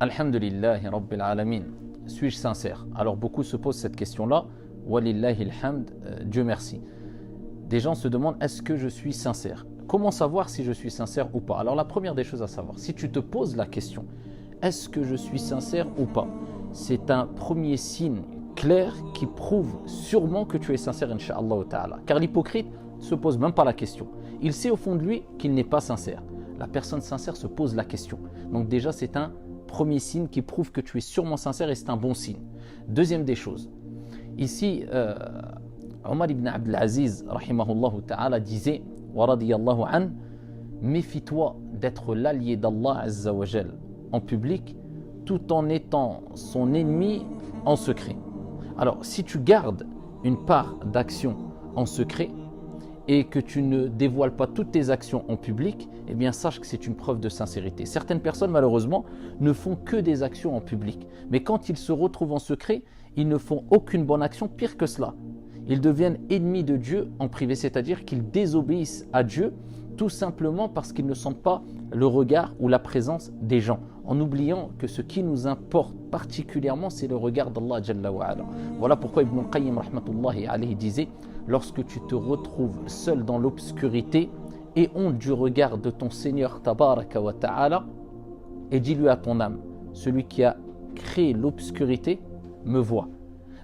Alhamdulillahi Rabbil Alamin. Suis-je sincère? Alors beaucoup se posent cette question-là. Walillahi alhamd, Dieu merci. Des gens se demandent, est-ce que je suis sincère? Comment savoir si je suis sincère ou pas? Alors la première des choses à savoir, si tu te poses la question, est-ce que je suis sincère ou pas? C'est un premier signe clair qui prouve sûrement que tu es sincère, incha'Allah ta'ala. Car l'hypocrite ne se pose même pas la question. Il sait au fond de lui qu'il n'est pas sincère. La personne sincère se pose la question. Donc déjà, c'est un premier signe qui prouve que tu es sûrement sincère et c'est un bon signe. Deuxième des choses, ici, Omar ibn Abdel Aziz, rahimahullah ta'ala, disait, wa radiyallahu an, méfie-toi d'être l'allié d'Allah azza wa jal en public tout en étant son ennemi en secret. Alors, si tu gardes une part d'action en secret et que tu ne dévoiles pas toutes tes actions en public, eh bien sache que c'est une preuve de sincérité. Certaines personnes, malheureusement, ne font que des actions en public. Mais quand ils se retrouvent en secret, ils ne font aucune bonne action, pire que cela. Ils deviennent ennemis de Dieu en privé, c'est-à-dire qu'ils désobéissent à Dieu tout simplement parce qu'ils ne sentent pas le regard ou la présence des gens, en oubliant que ce qui nous importe particulièrement, c'est le regard d'Allah Jalla wa Ala. Voilà pourquoi Ibn al-Qayyim rahmatullahi alayhi disait, lorsque tu te retrouves seul dans l'obscurité et honte du regard de ton Seigneur Tabaraka wa Ta'ala, et dis-lui à ton âme, celui qui a créé l'obscurité me voit.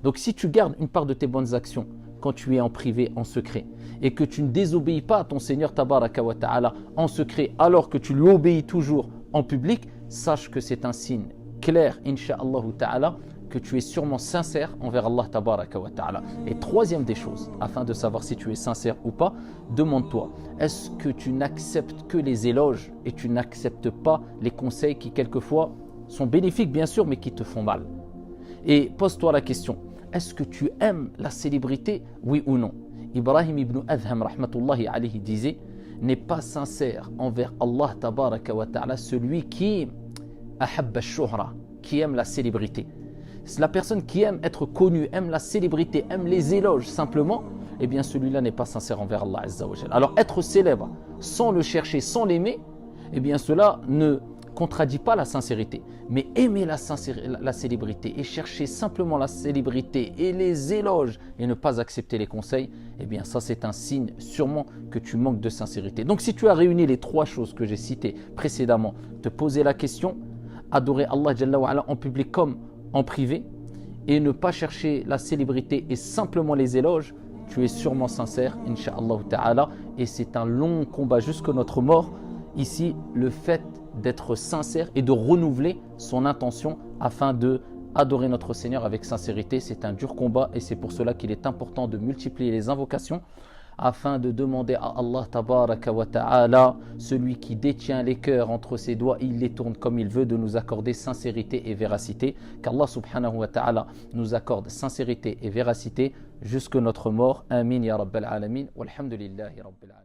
Donc si tu gardes une part de tes bonnes actions quand tu es en privé, en secret, et que tu ne désobéis pas à ton Seigneur Tabaraka wa Ta'ala en secret, alors que tu lui obéis toujours en public, sache que c'est un signe clair, insha'Allah ta'ala, que tu es sûrement sincère envers Allah Tabaraka wa Ta'ala. Et troisième des choses, afin de savoir si tu es sincère ou pas, demande-toi, est-ce que tu n'acceptes que les éloges et tu n'acceptes pas les conseils qui quelquefois sont bénéfiques bien sûr, mais qui te font mal? Et pose-toi la question, est-ce que tu aimes la célébrité, oui ou non? Ibrahim ibn Adham rahmatullahi alayhi disait, n'est pas sincère envers Allah Tabaraka wa Ta'ala celui qui ahabba ash-shuhra, qui aime la célébrité. C'est la personne qui aime être connue, aime la célébrité, aime les éloges simplement, eh bien celui-là n'est pas sincère envers Allah Azza wa Jalla. Alors être célèbre sans le chercher, sans l'aimer, eh bien cela ne contredit pas la sincérité. Mais aimer la célébrité et chercher simplement la célébrité et les éloges et ne pas accepter les conseils, eh bien ça c'est un signe sûrement que tu manques de sincérité. Donc si tu as réuni les trois choses que j'ai citées précédemment, te poser la question, adorer Allah Jalla wa Ala en public comme en privé et ne pas chercher la célébrité et simplement les éloges, tu es sûrement sincère, insha'Allah ta'ala, et c'est un long combat jusqu'à notre mort. Ici, le fait d'être sincère et de renouveler son intention afin de adorer notre Seigneur avec sincérité, c'est un dur combat et c'est pour cela qu'il est important de multiplier les invocations afin de demander à Allah Tabaraka wa Ta'ala, celui qui détient les cœurs entre ses doigts, il les tourne comme il veut, de nous accorder sincérité et véracité, qu'Allah Subhanahu wa Ta'ala nous accorde sincérité et véracité jusqu'à notre mort. Amin ya Rabbal Alamin, walhamdulillahi Rabbil Alamin.